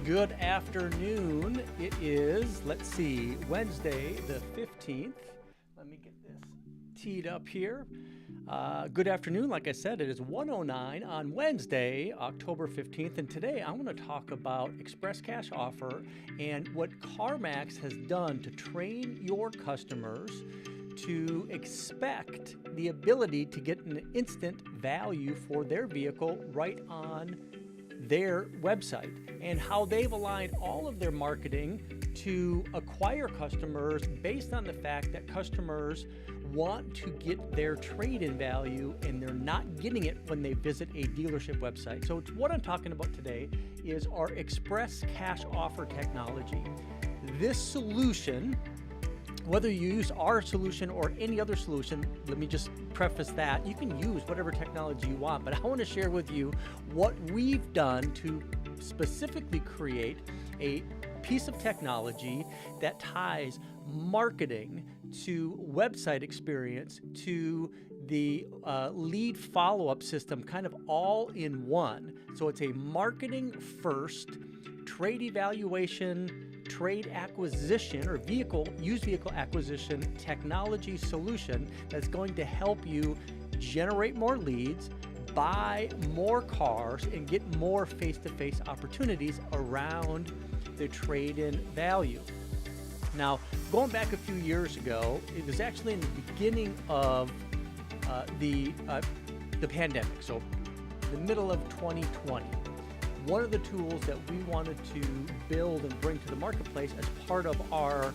Good afternoon. It is, let's see, Wednesday the 15th. Let me get this teed up here. Good afternoon. Like I said, it is 1:09 on Wednesday, October 15th. And today I want to talk about Express Cash Offer and what CarMax has done to train your customers to expect the ability to get an instant value for their vehicle right on their website, and how they've aligned all of their marketing to acquire customers based on the fact that customers want to get their trade-in value and they're not getting it when they visit a dealership website. So what I'm talking about today is our Express Cash Offer technology. This solution, whether you use our solution or any other solution, let me just preface that you can use whatever technology you want, but I want to share with you what we've done to specifically create a piece of technology that ties marketing to website experience to the lead follow-up system, kind of all in one. So it's a marketing first, trade evaluation, trade acquisition, or used vehicle acquisition technology solution that's going to help you generate more leads, buy more cars, and get more face-to-face opportunities around the trade-in value. Now, going back a few years ago, it was actually in the beginning of the pandemic, so the middle of 2020. One of the tools that we wanted to build and bring to the marketplace as part of our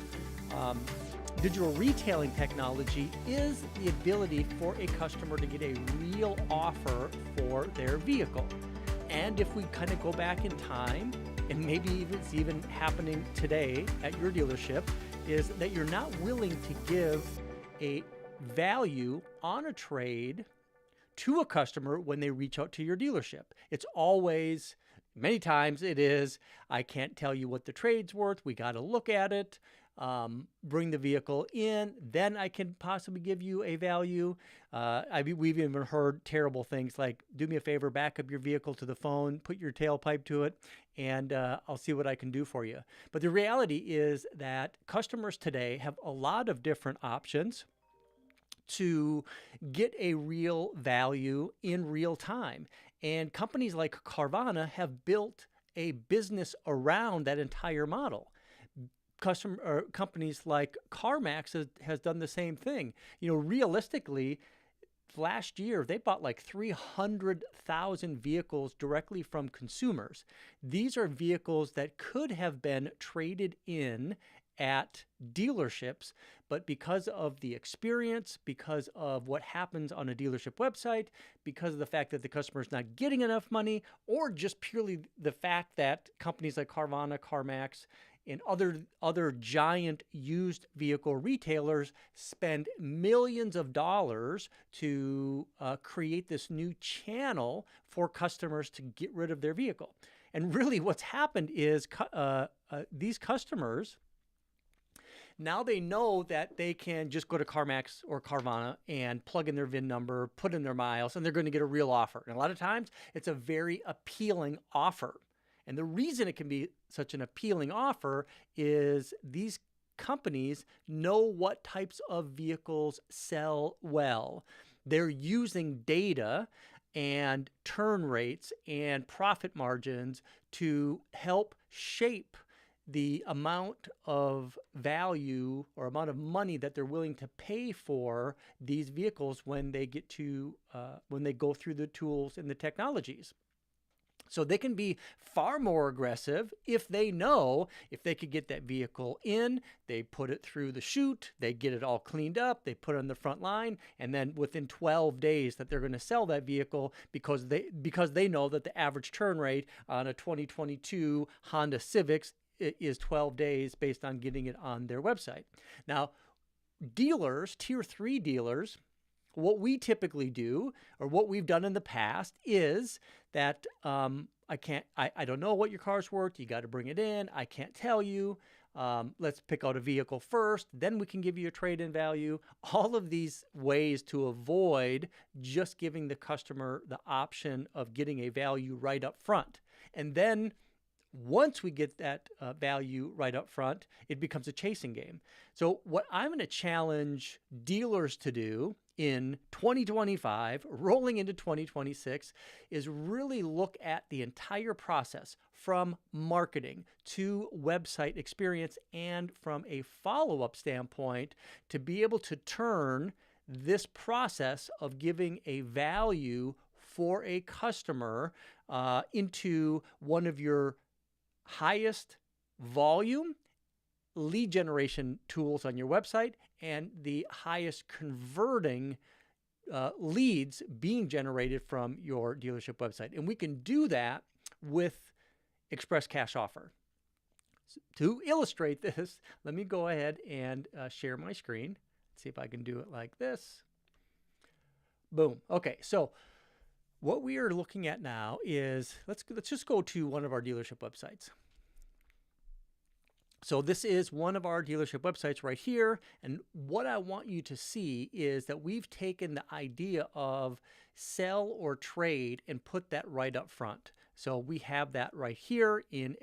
digital retailing technology is the ability for a customer to get a real offer for their vehicle. And if we kind of go back in time, and maybe it's even happening today at your dealership, is that you're not willing to give a value on a trade to a customer when they reach out to your dealership. It's always, many times it is, I can't tell you what the trade's worth. We got to look at it, bring the vehicle in, then I can possibly give you a value. We've even heard terrible things like, do me a favor, back up your vehicle to the phone, put your tailpipe to it, and I'll see what I can do for you. But the reality is that customers today have a lot of different options to get a real value in real time. And companies like Carvana have built a business around that entire model. Companies like CarMax has done the same thing. You know, realistically, last year they bought like 300,000 vehicles directly from consumers. These are vehicles that could have been traded in at dealerships, but because of the experience, because of what happens on a dealership website, because of the fact that the customer is not getting enough money, or just purely the fact that companies like Carvana, CarMax, and other giant used vehicle retailers spend millions of dollars to create this new channel for customers to get rid of their vehicle. And really what's happened is these customers, now they know that they can just go to CarMax or Carvana and plug in their VIN number, put in their miles, and they're going to get a real offer. And a lot of times it's a very appealing offer. And the reason it can be such an appealing offer is these companies know what types of vehicles sell well. They're using data and turn rates and profit margins to help shape the amount of value or amount of money that they're willing to pay for these vehicles when they when they go through the tools and the technologies. So they can be far more aggressive if they know if they could get that vehicle in, they put it through the chute, they get it all cleaned up, they put it on the front line, and then within 12 days that they're going to sell that vehicle because they know that the average turn rate on a 2022 Honda Civics is 12 days based on getting it on their website. Now, dealers, tier 3 dealers, what we typically do, or what we've done in the past, is that I don't know what your car's worth. You got to bring it in. I can't tell you. Let's pick out a vehicle first. Then we can give you a trade-in value. All of these ways to avoid just giving the customer the option of getting a value right up front. And then Once we get that value right up front, it becomes a chasing game. So what I'm going to challenge dealers to do in 2025, rolling into 2026, is really look at the entire process from marketing to website experience and from a follow-up standpoint to be able to turn this process of giving a value for a customer into one of your highest volume lead generation tools on your website and the highest converting leads being generated from your dealership website. And we can do that with Express Cash Offer. So to illustrate this, let me go ahead and share my screen. Let's see if I can do it like this. Boom. Okay, so what we are looking at now is, let's just go to one of our dealership websites. So this is one of our dealership websites right here. And what I want you to see is that we've taken the idea of sell or trade and put that right up front. So we have that right here in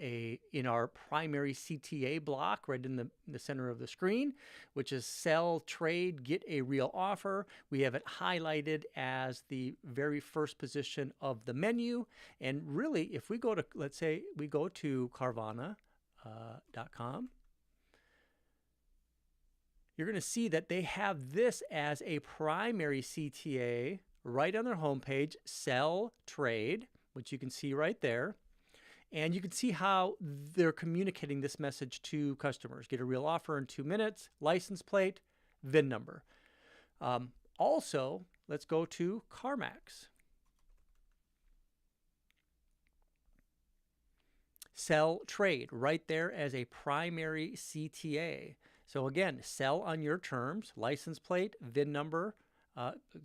our primary CTA block right in the center of the screen, which is sell, trade, get a real offer. We have it highlighted as the very first position of the menu. And really, if we go to, let's say we go to Carvana.com, you're going to see that they have this as a primary CTA right on their homepage, sell, trade, which you can see right there. And you can see how they're communicating this message to customers. Get a real offer in 2 minutes, license plate, VIN number. Also, let's go to CarMax. Sell, trade, right there as a primary CTA. So again, sell on your terms, license plate, VIN number.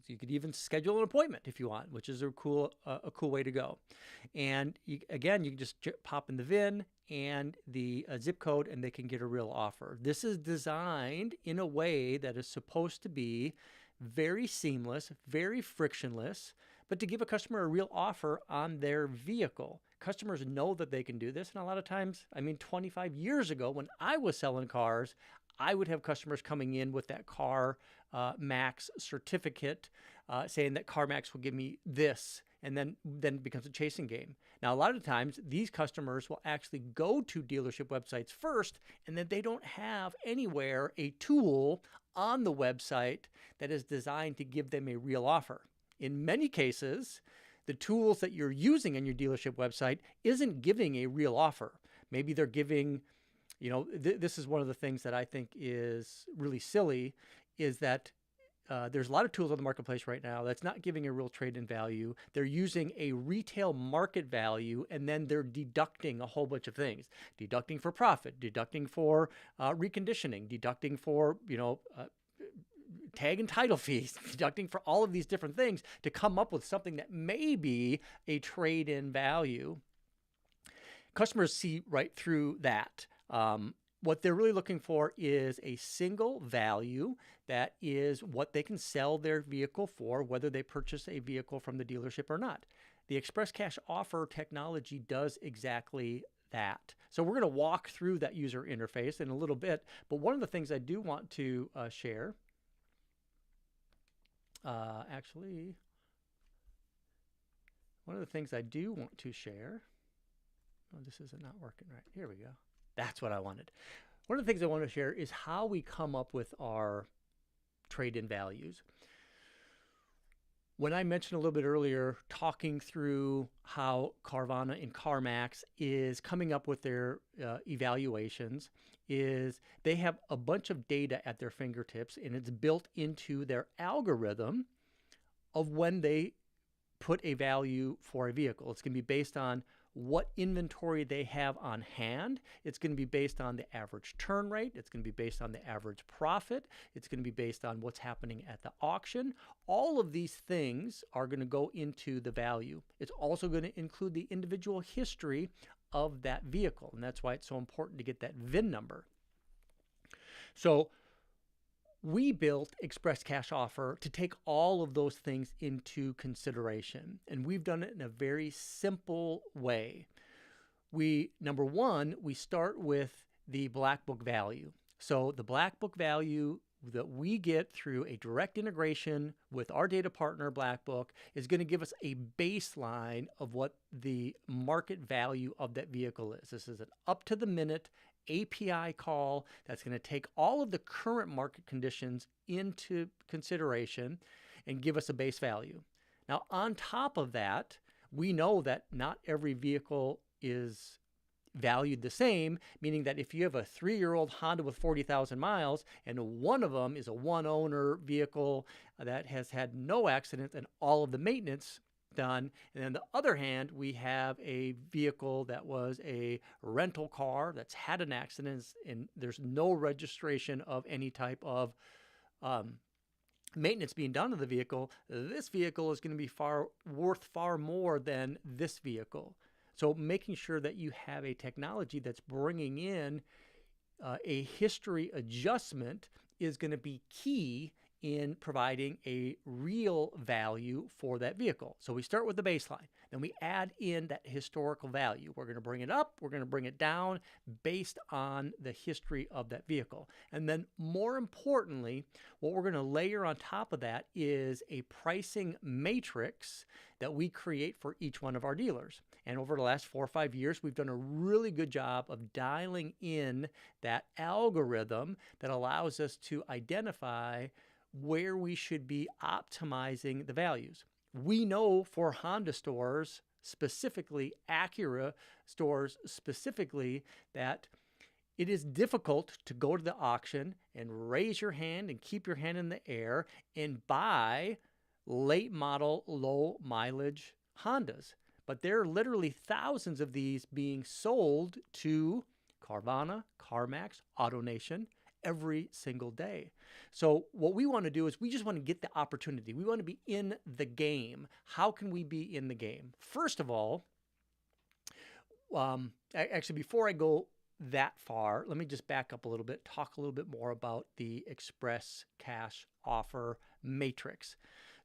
You could even schedule an appointment if you want, which is a cool way to go. And again, you can just pop in the VIN and the zip code, and they can get a real offer. This is designed in a way that is supposed to be very seamless, very frictionless, but to give a customer a real offer on their vehicle. Customers know that they can do this. And a lot of times, 25 years ago when I was selling cars, I would have customers coming in with that CarMax certificate saying that CarMax will give me this, and then it becomes a chasing game. Now, a lot of times, these customers will actually go to dealership websites first, and then they don't have anywhere a tool on the website that is designed to give them a real offer. In many cases, the tools that you're using on your dealership website isn't giving a real offer. Maybe they're giving, this is one of the things that I think is really silly, is that there's a lot of tools on the marketplace right now that's not giving a real trade-in value. They're using a retail market value, and then they're deducting a whole bunch of things. Deducting for profit, deducting for reconditioning, deducting for, tag and title fees, deducting for all of these different things to come up with something that may be a trade-in value. Customers see right through that. What they're really looking for is a single value that is what they can sell their vehicle for, whether they purchase a vehicle from the dealership or not. The Express Cash Offer technology does exactly that. So we're going to walk through that user interface in a little bit, but one of the things I do want to share, one of the things I do want to share, this is not working right. Here we go. That's what I wanted. One of the things I want to share is how we come up with our trade-in values. When I mentioned a little bit earlier, talking through how Carvana and CarMax is coming up with their evaluations, is they have a bunch of data at their fingertips, and it's built into their algorithm of when they put a value for a vehicle. It's going to be based on what inventory they have on hand. It's going to be based on the average turn rate. It's going to be based on the average profit. It's going to be based on what's happening at the auction. All of these things are going to go into the value. It's also going to include the individual history of that vehicle, and that's why it's so important to get that VIN number. So we built Express Cash Offer to take all of those things into consideration, and we've done it in a very simple way. number one, we start with the black book value. So the black book value that we get through a direct integration with our data partner, Blackbook, is going to give us a baseline of what the market value of that vehicle is. This is an up-to-the-minute API call that's going to take all of the current market conditions into consideration and give us a base value. Now, on top of that, we know that not every vehicle is valued the same, meaning that if you have a 3-year-old Honda with 40,000 miles and one of them is a one-owner vehicle that has had no accidents and all of the maintenance done, and on the other hand, we have a vehicle that was a rental car that's had an accident and there's no registration of any type of maintenance being done to the vehicle, this vehicle is going to be worth far more than this vehicle. So making sure that you have a technology that's bringing in a history adjustment is going to be key in providing a real value for that vehicle. So we start with the baseline. Then we add in that historical value. We're going to bring it up. We're going to bring it down based on the history of that vehicle. And then more importantly, what we're going to layer on top of that is a pricing matrix that we create for each one of our dealers. And over the last 4 or 5 years, we've done a really good job of dialing in that algorithm that allows us to identify where we should be optimizing the values. We know for Honda stores, specifically Acura stores specifically, that it is difficult to go to the auction and raise your hand and keep your hand in the air and buy late model, low mileage Hondas. But there are literally thousands of these being sold to Carvana, CarMax, AutoNation every single day. So what we want to do is we just want to get the opportunity. We want to be in the game. How can we be in the game? First of all, actually, before I go that far, let me just back up a little bit, talk a little bit more about the Express Cash Offer Matrix.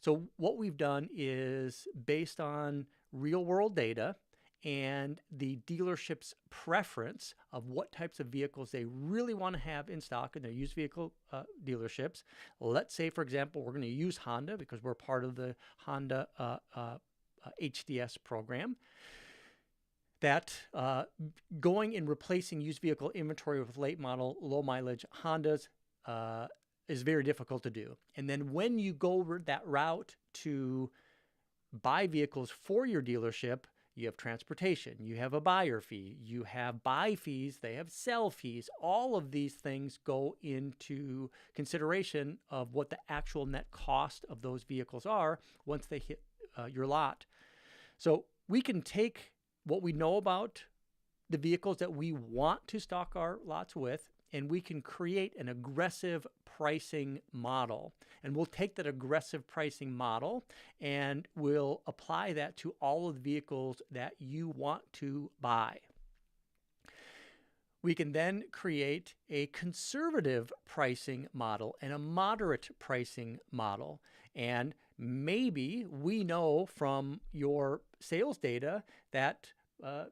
So what we've done is based on real world data and the dealership's preference of what types of vehicles they really want to have in stock in their used vehicle dealerships. Let's say, for example, we're going to use Honda because we're part of the Honda HDS program. That going and replacing used vehicle inventory with late model, low mileage Hondas is very difficult to do. And then when you go that route to buy vehicles for your dealership, you have transportation, you have a buyer fee, you have buy fees, they have sell fees. All of these things go into consideration of what the actual net cost of those vehicles are once they hit your lot. So we can take what we know about the vehicles that we want to stock our lots with, and we can create an aggressive pricing model. And we'll take that aggressive pricing model and we'll apply that to all of the vehicles that you want to buy. We can then create a conservative pricing model and a moderate pricing model. And maybe we know from your sales data that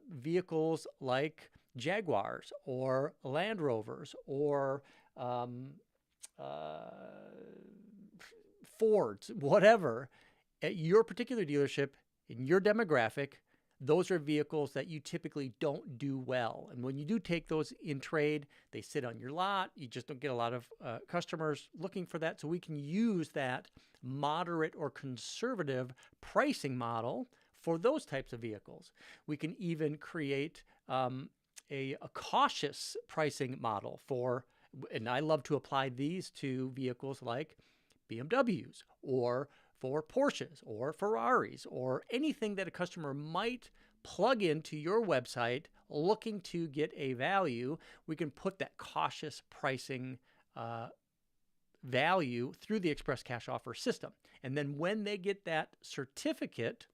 vehicles like Jaguars or Land Rovers or Fords, whatever, at your particular dealership, in your demographic, those are vehicles that you typically don't do well. And when you do take those in trade, they sit on your lot. You just don't get a lot of customers looking for that. So we can use that moderate or conservative pricing model for those types of vehicles. We can even create a cautious pricing model for, and I love to apply these to vehicles like BMWs or for Porsches or Ferraris or anything that a customer might plug into your website looking to get a value. We can put that cautious pricing value through the Express Cash Offer system. And then when they get that certificate,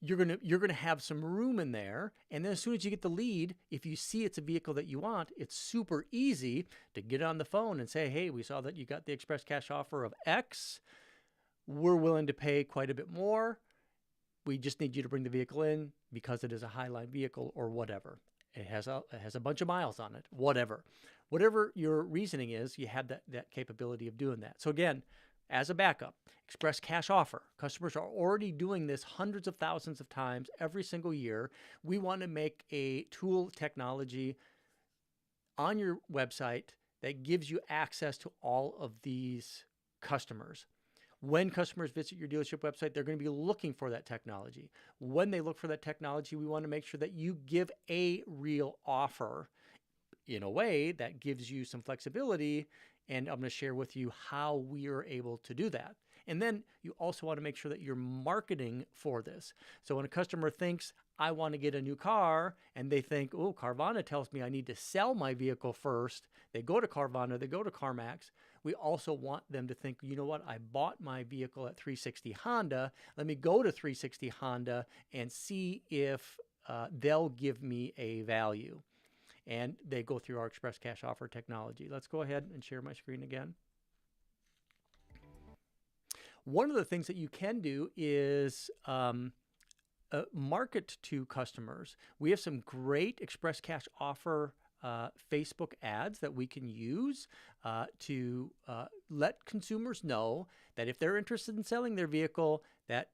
you're gonna have some room in there, and then as soon as you get the lead, if you see it's a vehicle that you want, it's super easy to get on the phone and say, hey, we saw that you got the Express Cash Offer of X. We're willing to pay quite a bit more. we just need you to bring the vehicle in because it is a Highline vehicle or whatever. It has a bunch of miles on it, whatever. Whatever your reasoning is, you have that capability of doing that. So again, as a backup, express cash offer. Customers are already doing this hundreds of thousands of times every single year. We want to make a tool technology on your website that gives you access to all of these customers. When customers visit your dealership website, they're going to be looking for that technology. When they look for that technology, we want to make sure that you give a real offer in a way that gives you some flexibility. And I'm going to share with you how we are able to do that. And then you also want to make sure that you're marketing for this. So when a customer thinks, I want to get a new car, and they think, oh, Carvana tells me I need to sell my vehicle first. They go to Carvana, they go to CarMax. We also want them to think, you know what, I bought my vehicle at 360 Honda. Let me go to 360 Honda and see if they'll give me a value. And they go through our Express Cash Offer technology. Let's go ahead and share my screen again. One of the things that you can do is market to customers. We have some great Express Cash Offer Facebook ads that we can use to let consumers know that if they're interested in selling their vehicle, that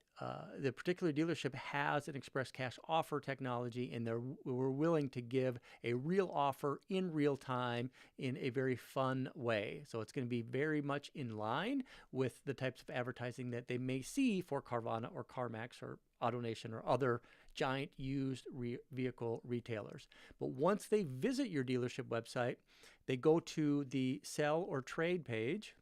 the particular dealership has an Express Cash Offer technology, and we're willing to give a real offer in real time in a very fun way. So it's going to be very much in line with the types of advertising that they may see for Carvana or CarMax or AutoNation or other giant used vehicle retailers. But once they visit your dealership website, they go to the sell or trade page,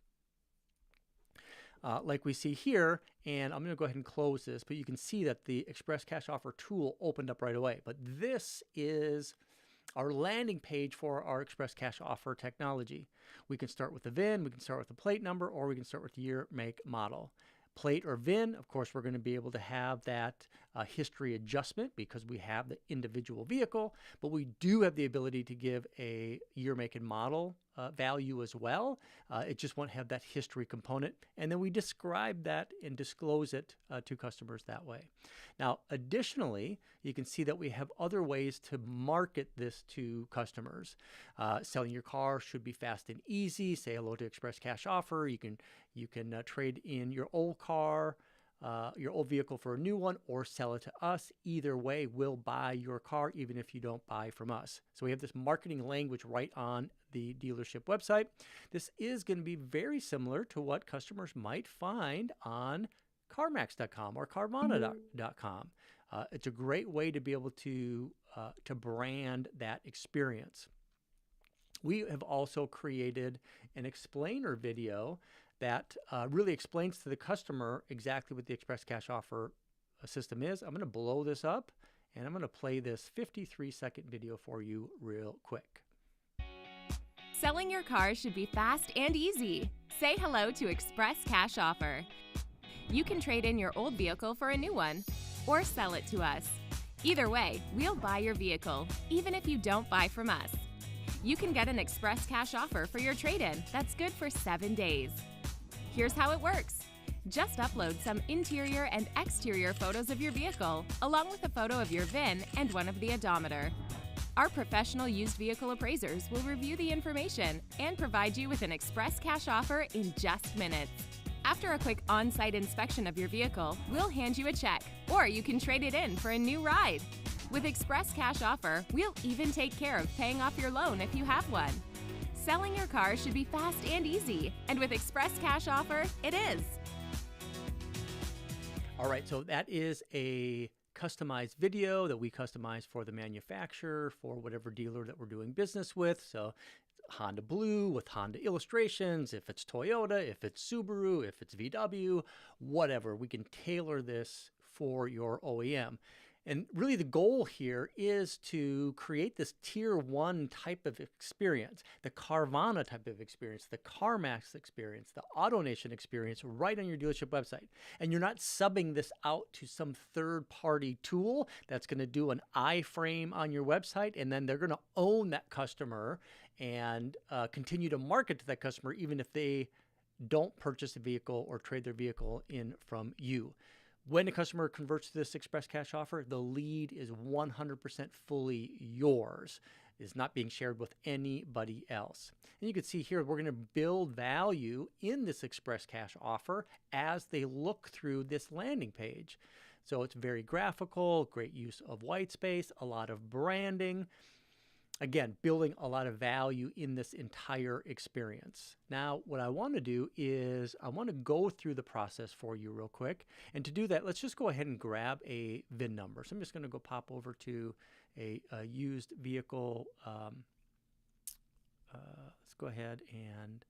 like we see here, and I'm going to go ahead and close this, but you can see that the Express Cash Offer tool opened up right away. But this is our landing page for our Express Cash Offer technology. We can start with the VIN, we can start with the plate number, or we can start with the year, make, model. Plate or VIN, of course, we're going to be able to have that history adjustment because we have the individual vehicle, but we do have the ability to give a year, make, and model value as well. It just won't have that history component. And then we describe that and disclose it to customers that way. Now, additionally, you can see that we have other ways to market this to customers. Selling your car should be fast and easy. Say hello to Express Cash Offer. You can trade in your old car, your old vehicle for a new one, or sell it to us. Either way, we'll buy your car even if you don't buy from us. So we have this marketing language right on the dealership website. This is going to be very similar to what customers might find on CarMax.com or Carvana.com. It's a great way to be able to brand that experience. We have also created an explainer video that really explains to the customer exactly what the Express Cash Offer system is. I'm going to blow this up, and I'm going to play this 53-second video for you real quick. Selling your car should be fast and easy. Say hello to Express Cash Offer. You can trade in your old vehicle for a new one or sell it to us. Either way, we'll buy your vehicle, even if you don't buy from us. You can get an Express Cash Offer for your trade-in that's good for 7 days. Here's how it works. Just upload some interior and exterior photos of your vehicle, along with a photo of your VIN and one of the odometer. Our professional used vehicle appraisers will review the information and provide you with an Express Cash Offer in just minutes. After a quick on-site inspection of your vehicle, we'll hand you a check, or you can trade it in for a new ride. With Express Cash Offer, we'll even take care of paying off your loan if you have one. Selling your car should be fast and easy, and with Express Cash Offer, it is. All right, so that is a customized video that we customize for the manufacturer, for whatever dealer that we're doing business with. So Honda Blue with Honda illustrations, if it's Toyota, if it's Subaru, if it's VW, whatever, we can tailor this for your OEM. And really the goal here is to create this tier 1 type of experience, the Carvana type of experience, the CarMax experience, the AutoNation experience right on your dealership website. And you're not subbing this out to some third-party tool that's going to do an iframe on your website, and then they're going to own that customer and continue to market to that customer even if they don't purchase a vehicle or trade their vehicle in from you. When a customer converts to this express cash offer, the lead is 100% fully yours. It's not being shared with anybody else. And you can see here, we're going to build value in this express cash offer as they look through this landing page. So it's very graphical, great use of white space, a lot of branding. Again, building a lot of value in this entire experience. Now, what I want to do is I want to go through the process for you real quick. And to do that, let's just go ahead and grab a VIN number. So I'm just going to go pop over to a used vehicle. Let's go ahead and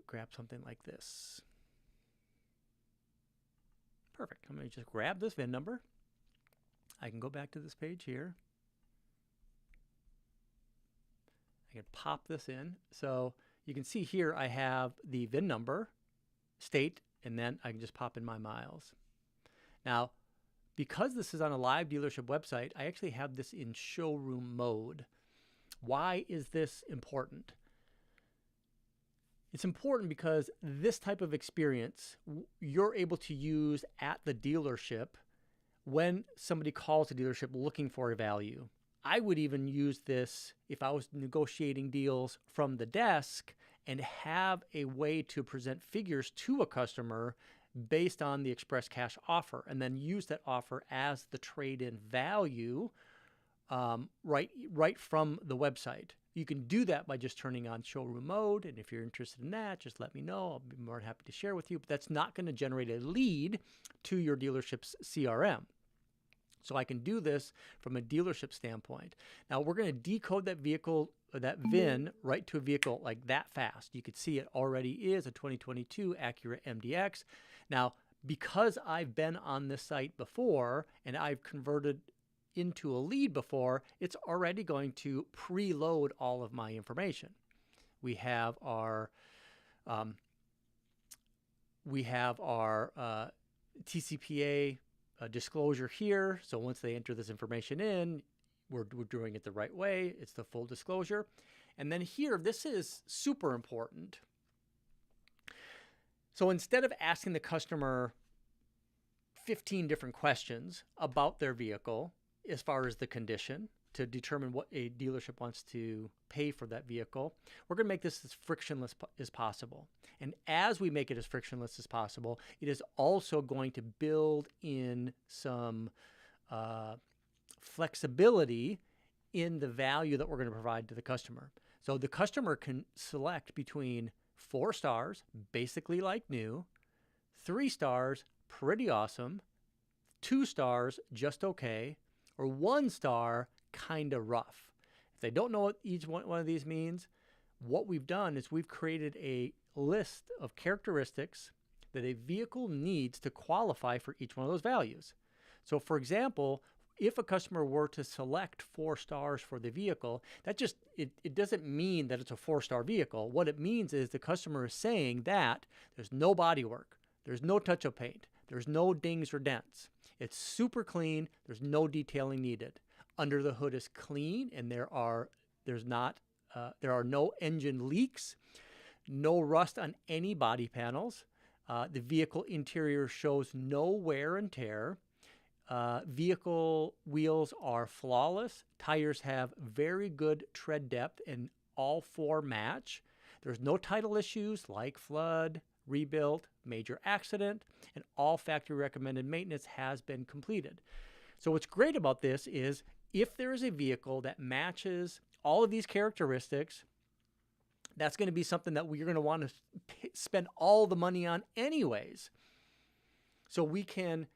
grab something like this. Perfect. I'm going to just grab this VIN number. I can go back to this page here. I can pop this in. So you can see here I have the VIN number, state, and then I can just pop in my miles. Now, because this is on a live dealership website, I actually have this in showroom mode. Why is this important? It's important because this type of experience you're able to use at the dealership when somebody calls the dealership looking for a value. I would even use this if I was negotiating deals from the desk and have a way to present figures to a customer based on the express cash offer, and then use that offer as the trade-in value right from the website. You can do that by just turning on showroom mode, and if you're interested in that, just let me know. I'll be more than happy to share with you, but that's not going to generate a lead to your dealership's CRM. So I can do this from a dealership standpoint. Now we're going to decode that vehicle, that VIN, right to a vehicle like that fast. You can see it already is a 2022 Acura MDX. Now, because I've been on this site before and I've converted into a lead before, it's already going to preload all of my information. We have our TCPA disclosure here. So once they enter this information in, we're doing it the right way. It's the full disclosure. And then here, this is super important. So instead of asking the customer 15 different questions about their vehicle, as far as the condition, to determine what a dealership wants to pay for that vehicle, we're going to make this as frictionless as possible. And as we make it as frictionless as possible, it is also going to build in some flexibility in the value that we're going to provide to the customer. So the customer can select between 4 stars, basically like new, 3 stars, pretty awesome, 2 stars, just okay, or 1 star, kind of rough. If they don't know what each one of these means, what we've done is we've created a list of characteristics that a vehicle needs to qualify for each one of those values. So for example, if a customer were to select 4 stars for the vehicle, that just, it doesn't mean that it's a 4-star vehicle. What it means is the customer is saying that there's no body work, there's no touch-up paint, there's no dings or dents. It's super clean, there's no detailing needed. Under the hood is clean, and there are no engine leaks, no rust on any body panels. The vehicle interior shows no wear and tear. Vehicle wheels are flawless. Tires have very good tread depth, and all 4 match. There's no title issues like flood, rebuilt, major accident, and all factory recommended maintenance has been completed. So what's great about this is if there is a vehicle that matches all of these characteristics, that's going to be something that we're going to want to spend all the money on anyways. So we can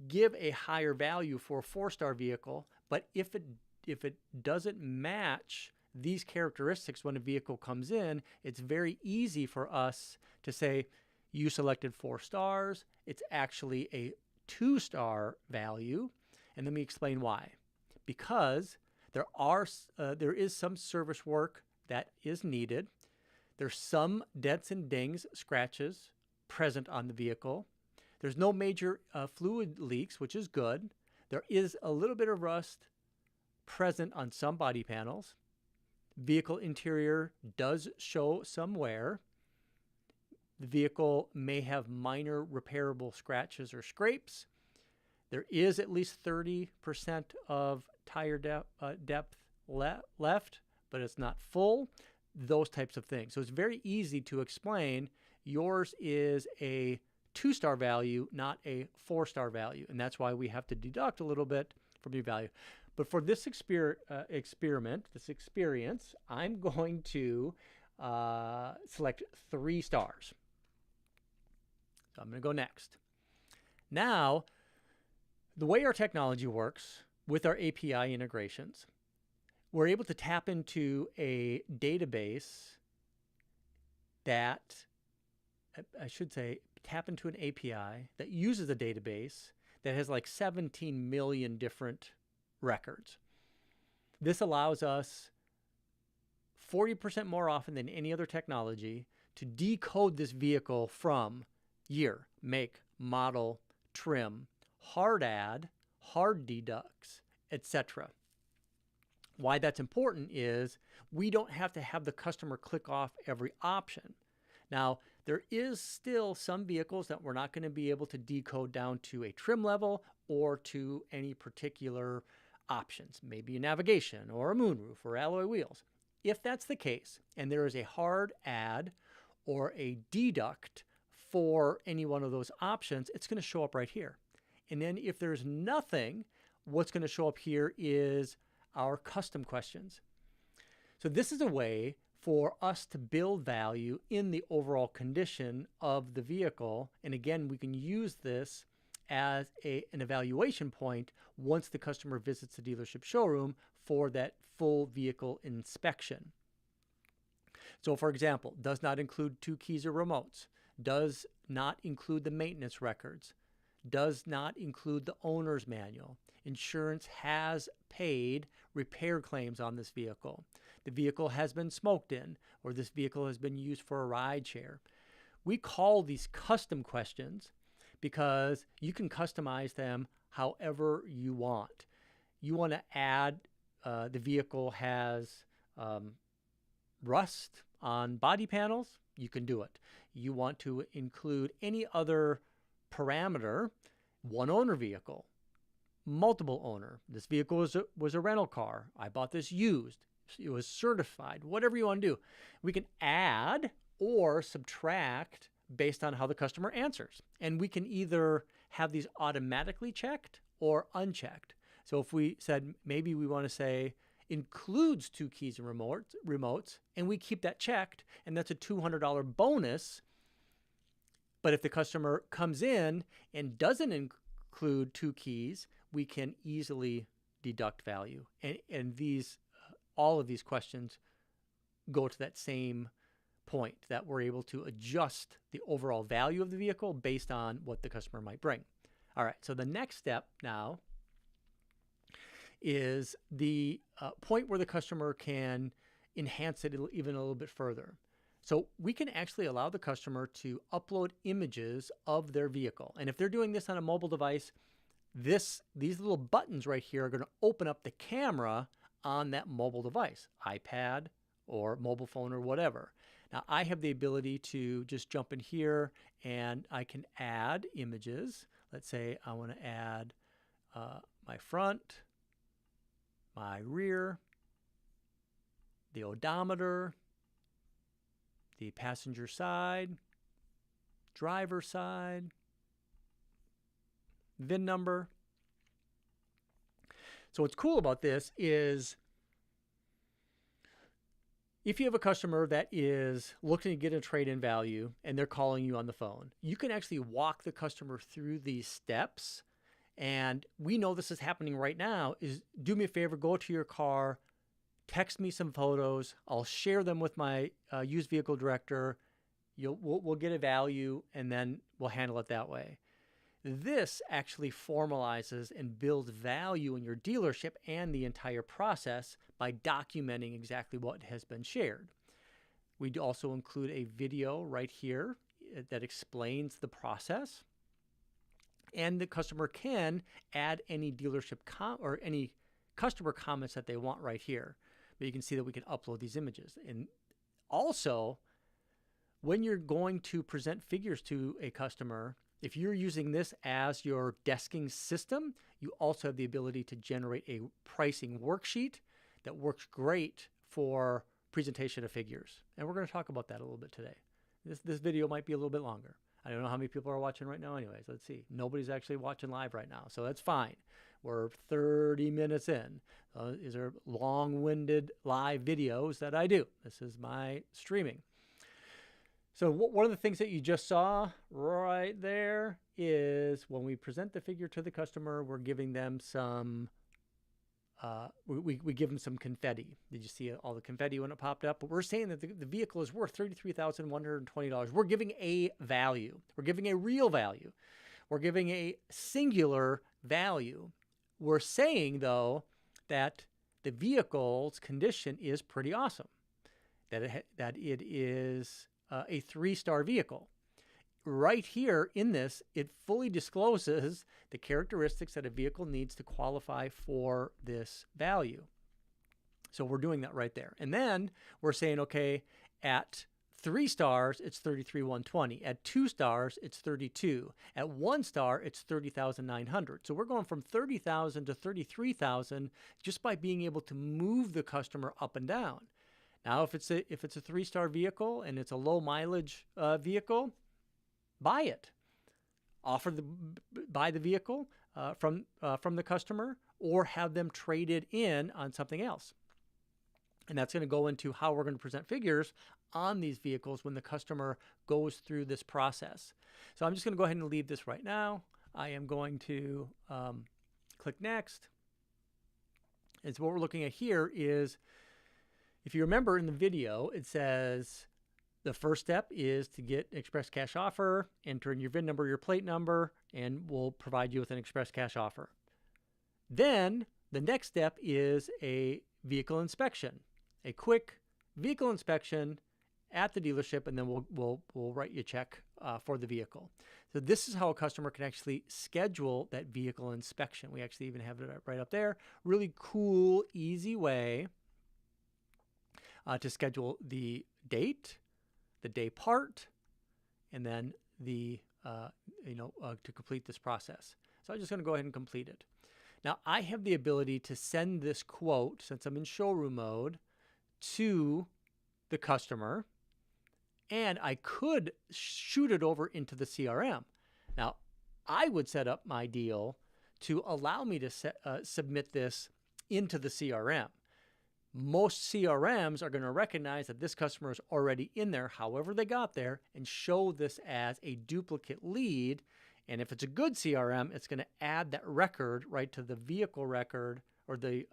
give a higher value for a 4-star vehicle, but if it doesn't match these characteristics when a vehicle comes in, it's very easy for us to say, you selected 4 stars, it's actually a 2-star value, and let me explain why. Because there is some service work that is needed. There's some dents and dings, scratches present on the vehicle. There's no major fluid leaks, which is good. There is a little bit of rust present on some body panels. Vehicle interior does show some wear. The vehicle may have minor repairable scratches or scrapes. There is at least 30% of tire depth left, but it's not full. Those types of things. So it's very easy to explain. Yours is a 2-star value, not a 4-star value. And that's why we have to deduct a little bit from your value. But for this this experience, I'm going to select 3 stars. So I'm going to go next. Now, the way our technology works with our API integrations, we're able to tap into a database that, I should say, tap into an API that uses a database that has like 17 million different records. This allows us 40% more often than any other technology to decode this vehicle from year, make, model, trim, hard add, hard deducts, etc. Why that's important is we don't have to have the customer click off every option. Now, there is still some vehicles that we're not going to be able to decode down to a trim level or to any particular options, maybe a navigation or a moonroof or alloy wheels. If that's the case, and there is a hard add or a deduct for any one of those options, it's going to show up right here. And then if there's nothing, what's going to show up here is our custom questions. So this is a way for us to build value in the overall condition of the vehicle. And again, we can use this as an evaluation point once the customer visits the dealership showroom for that full vehicle inspection. So for example, does not include 2 keys or remotes, does not include the maintenance records, does not include the owner's manual. Insurance has paid repair claims on this vehicle. The vehicle has been smoked in, or this vehicle has been used for a ride share. We call these custom questions because you can customize them however you want. You want to add the vehicle has rust on body panels, you can do it. You want to include any other parameter, one owner vehicle, multiple owner. This vehicle was a rental car. I bought this used. It was certified. Whatever you want to do. We can add or subtract based on how the customer answers. And we can either have these automatically checked or unchecked. So if we said maybe we want to say includes 2 keys and remotes, and we keep that checked, and that's a $200 bonus. But if the customer comes in and doesn't include 2 keys, we can easily deduct value. And these, all of these questions go to that same point, that we're able to adjust the overall value of the vehicle based on what the customer might bring. All right, so the next step now is the point where the customer can enhance it even a little bit further. So we can actually allow the customer to upload images of their vehicle. And if they're doing this on a mobile device, these little buttons right here are going to open up the camera on that mobile device, iPad or mobile phone or whatever. Now I have the ability to just jump in here and I can add images. Let's say I want to add my front, my rear, the odometer, the passenger side, driver side, VIN number. So what's cool about this is if you have a customer that is looking to get a trade-in value and they're calling you on the phone, you can actually walk the customer through these steps. And we know this is happening right now. Is do me a favor, go to your car, text me some photos. I'll share them with my used vehicle director. We'll get a value and then we'll handle it that way. This actually formalizes and builds value in your dealership and the entire process by documenting exactly what has been shared. We also include a video right here that explains the process. And the customer can add any dealership or any customer comments that they want right here. But you can see that we can upload these images. And also, when you're going to present figures to a customer, if you're using this as your desking system, you also have the ability to generate a pricing worksheet that works great for presentation of figures. And we're going to talk about that a little bit today. This video might be a little bit longer. I don't know how many people are watching right now anyways. Let's see. Nobody's actually watching live right now, so that's fine. We're 30 minutes in. These are long-winded live videos that I do. This is my streaming. So one of the things that you just saw right there is when we present the figure to the customer, we're giving them some, we give them some confetti. Did you see all the confetti when it popped up? But we're saying that the vehicle is worth $33,120. We're giving a value. We're giving a real value. We're giving a singular value. We're saying, though, that the vehicle's condition is pretty awesome, that it is a 3-star vehicle. Right here in this, it fully discloses the characteristics that a vehicle needs to qualify for this value. So we're doing that right there. And then we're saying, okay, at 3 stars, it's $33,120. At 2 stars, it's $32,000. At 1 star, it's $30,900. So we're going from $30,000 to $33,000 just by being able to move the customer up and down. Now, if it's a 3-star vehicle and it's a low mileage vehicle, buy it. Buy the vehicle from the customer, or have them traded in on something else. And that's going to go into how we're going to present figures on these vehicles when the customer goes through this process. So I'm just going to go ahead and leave this right now. I am going to click next. And so what we're looking at here is, if you remember in the video, it says the first step is to get express cash offer, enter in your VIN number, your plate number, and we'll provide you with an express cash offer. Then the next step is a vehicle inspection, a quick vehicle inspection at the dealership, and then we'll write you a check for the vehicle. So this is how a customer can actually schedule that vehicle inspection. We actually even have it right up there. Really cool, easy way to schedule the date, the day part, and then the to complete this process. So I'm just going to go ahead and complete it. Now I have the ability to send this quote, since I'm in showroom mode, to the customer, and I could shoot it over into the CRM. Now I would set up my deal to allow me to submit this into the CRM. Most CRMs are going to recognize that this customer is already in there, however they got there, and show this as a duplicate lead. And if it's a good CRM, it's going to add that record right to the vehicle record, or the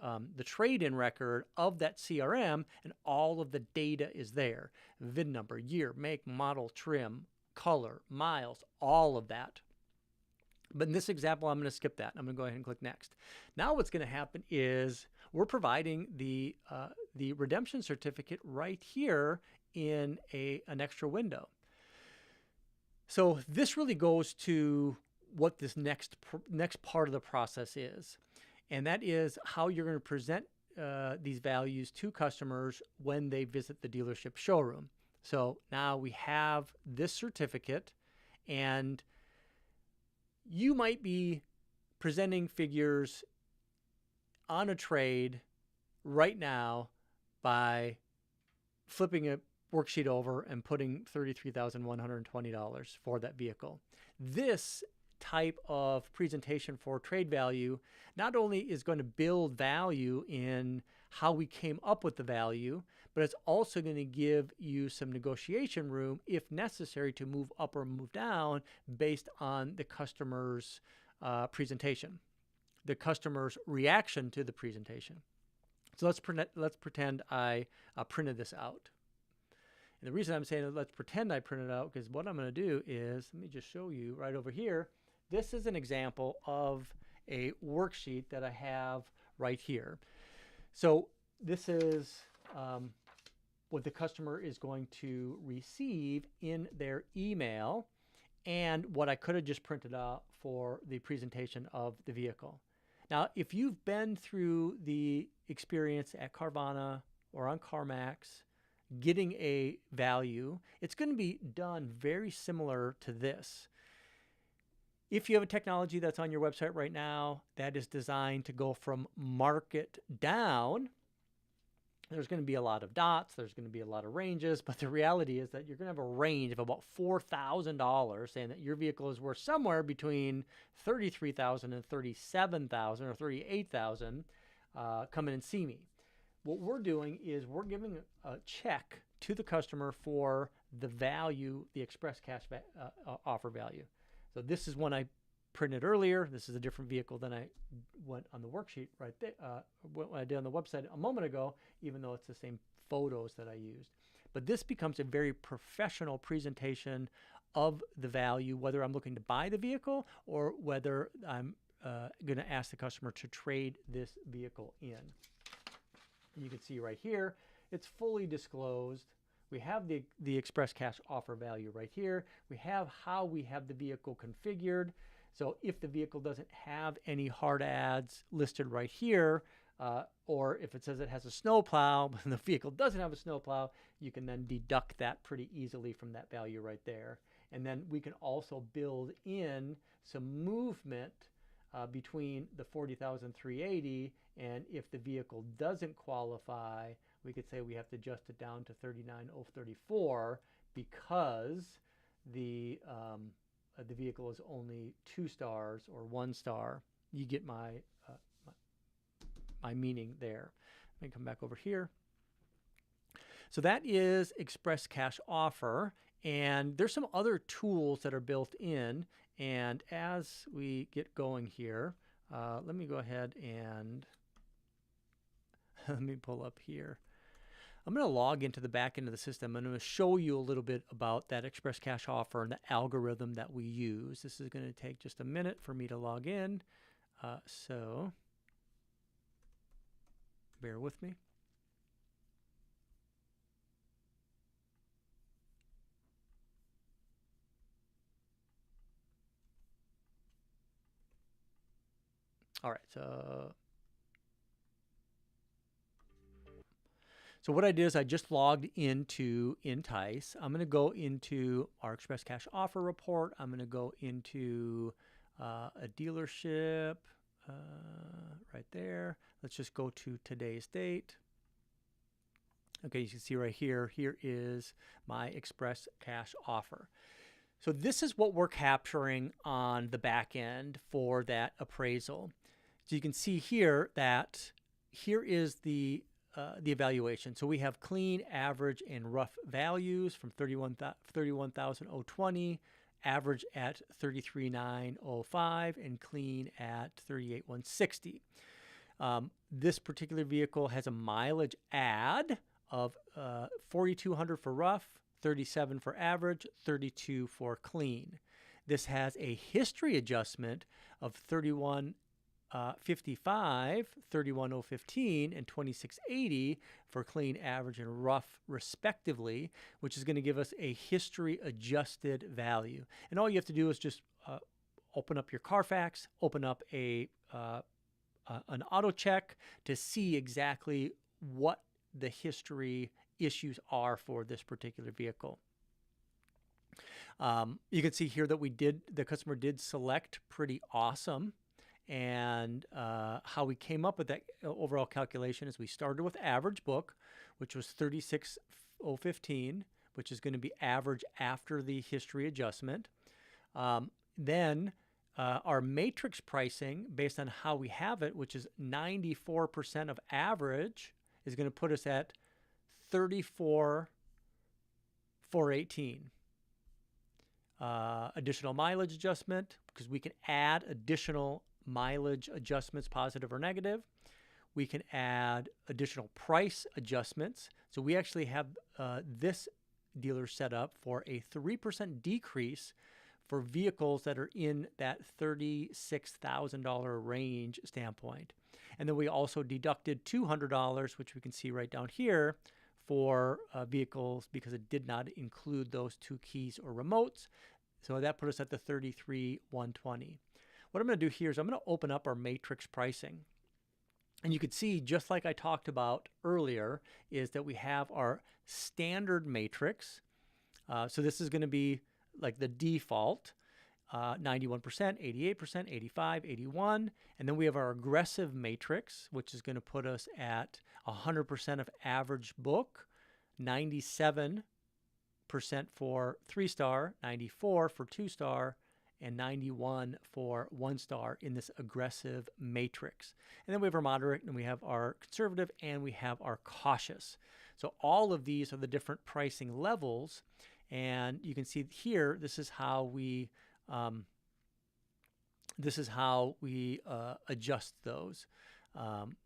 trade-in record of that CRM, and all of the data is there. VIN number, year, make, model, trim, color, miles, all of that. But in this example, I'm going to skip that. I'm going to go ahead and click next. Now what's going to happen is we're providing the redemption certificate right here in an extra window. So this really goes to what this next part of the process is. And that is how you're going to present these values to customers when they visit the dealership showroom. So now we have this certificate, and you might be presenting figures on a trade right now by flipping a worksheet over and putting $33,120 for that vehicle. This type of presentation for trade value not only is going to build value in how we came up with the value, but it's also going to give you some negotiation room if necessary to move up or move down based on the customer's presentation, the customer's reaction to the presentation. So let's pretend I printed this out. And the reason I'm saying let's pretend I printed it out, because what I'm going to do is, let me just show you right over here. This is an example of a worksheet that I have right here. So this is what the customer is going to receive in their email, and what I could have just printed out for the presentation of the vehicle. Now, if you've been through the experience at Carvana or on CarMax, getting a value, it's going to be done very similar to this. If you have a technology that's on your website right now that is designed to go from market down, there's going to be a lot of dots, there's going to be a lot of ranges, but the reality is that you're going to have a range of about $4,000, saying that your vehicle is worth somewhere between $33,000 and $37,000 or $38,000. Come in and see me. What we're doing is we're giving a check to the customer for the value, the express cash offer value. So this is one I printed earlier. This is a different vehicle than I went on the worksheet right there, what I did on the website a moment ago, even though it's the same photos that I used. But this becomes a very professional presentation of the value, whether I'm looking to buy the vehicle or whether I'm going to ask the customer to trade this vehicle in. And you can see right here, it's fully disclosed. We have the express cash offer value right here. We have how we have the vehicle configured. So if the vehicle doesn't have any hard ads listed right here, or if it says it has a snowplow, but the vehicle doesn't have a snowplow, you can then deduct that pretty easily from that value right there. And then we can also build in some movement between the $40,380, and if the vehicle doesn't qualify, we could say we have to adjust it down to $39,034 because the vehicle is only 2 stars or 1 star. You get my meaning there. Let me come back over here. So that is Express Cash Offer, and there's some other tools that are built in. And as we get going here, let me go ahead and let me pull up here. I'm going to log into the back end of the system. I'm going to show you a little bit about that Express Cash Offer and the algorithm that we use. This is going to take just a minute for me to log in. So bear with me. All right, so what I did is I just logged into Entice. I'm going to go into our Express Cash Offer report. I'm going to go into a dealership right there. Let's just go to today's date. Okay, you can see right here, here is my Express Cash Offer. So this is what we're capturing on the back end for that appraisal. So you can see here that here is the evaluation. So we have clean, average, and rough values from 31,020, average at 33,905, and clean at 38,160. This particular vehicle has a mileage add of 4,200 for rough, 37 for average, 32 for clean. This has a history adjustment of 3155, 31,015, and 2680 for clean, average, and rough respectively, which is going to give us a history adjusted value. And all you have to do is just open up your Carfax, open up an auto check to see exactly what the history issues are for this particular vehicle. You can see here that the customer did select pretty awesome. And how we came up with that overall calculation is we started with average book, which was 36,015, which is going to be average after the history adjustment. Then our matrix pricing, based on how we have it, which is 94% of average, is going to put us at 34,418. Additional mileage adjustment, because we can add additional mileage adjustments, positive or negative. We can add additional price adjustments. So we actually have this dealer set up for a 3% decrease for vehicles that are in that $36,000 range standpoint. And then we also deducted $200, which we can see right down here, for vehicles because it did not include those 2 keys or remotes. So that put us at the $33,120. What I'm going to do here is I'm going to open up our matrix pricing. And you could see, just like I talked about earlier, is that we have our standard matrix. So this is going to be like the default, 91%, 88%, 85, 81. And then we have our aggressive matrix, which is going to put us at 100% of average book, 97% for 3-star, 94 for 2-star, and 91 for 1-star in this aggressive matrix. And then we have our moderate, and we have our conservative, and we have our cautious. So all of these are the different pricing levels. And you can see here, this is how we adjust those.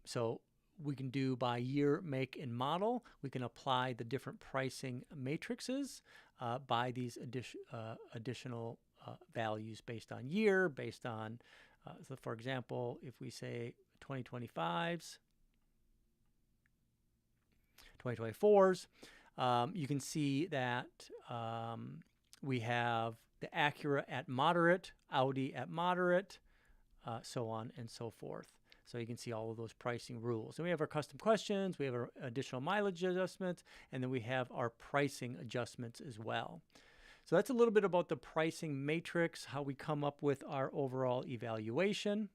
So we can do by year, make, and model. We can apply the different pricing matrices by these additional values based on year, based on, so for example, if we say 2025s, 2024s, you can see that we have the Acura at moderate, Audi at moderate, so on and so forth. So you can see all of those pricing rules. And we have our custom questions, we have our additional mileage adjustments, and then we have our pricing adjustments as well. So that's a little bit about the pricing matrix, how we come up with our overall evaluation.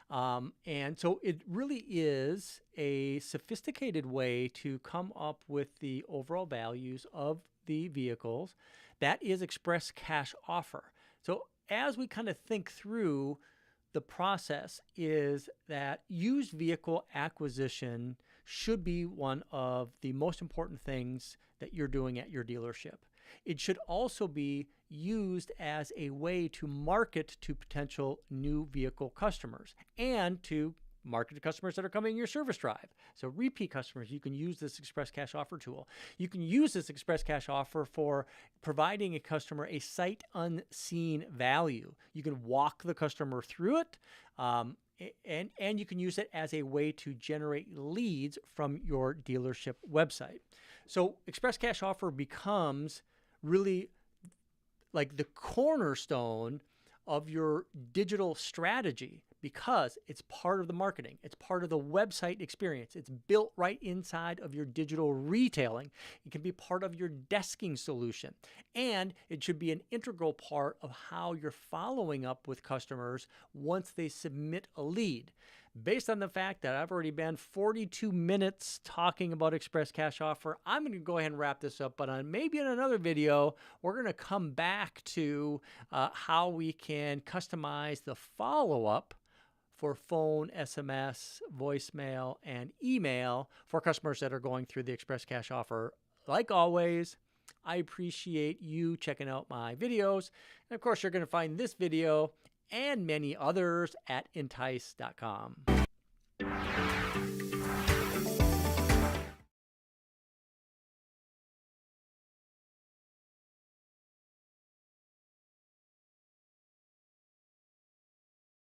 And so it really is a sophisticated way to come up with the overall values of the vehicles. That is Express Cash Offer. So as we kind of think through the process, is that used vehicle acquisition should be one of the most important things that you're doing at your dealership. It should also be used as a way to market to potential new vehicle customers and to market to customers that are coming in your service drive. So repeat customers, you can use this Express Cash Offer tool. You can use this Express Cash Offer for providing a customer a sight unseen value. You can walk the customer through it, and you can use it as a way to generate leads from your dealership website. So Express Cash Offer becomes really like the cornerstone of your digital strategy, because it's part of the marketing. It's part of the website experience. It's built right inside of your digital retailing. It can be part of your desking solution. And it should be an integral part of how you're following up with customers once they submit a lead. Based on the fact that I've already been 42 minutes talking about Express Cash Offer, I'm going to go ahead and wrap this up. But maybe in another video, we're going to come back to how we can customize the follow-up for phone, SMS, voicemail, and email for customers that are going through the Express Cash Offer. Like always, I appreciate you checking out my videos. And of course, you're going to find this video and many others at entice.com.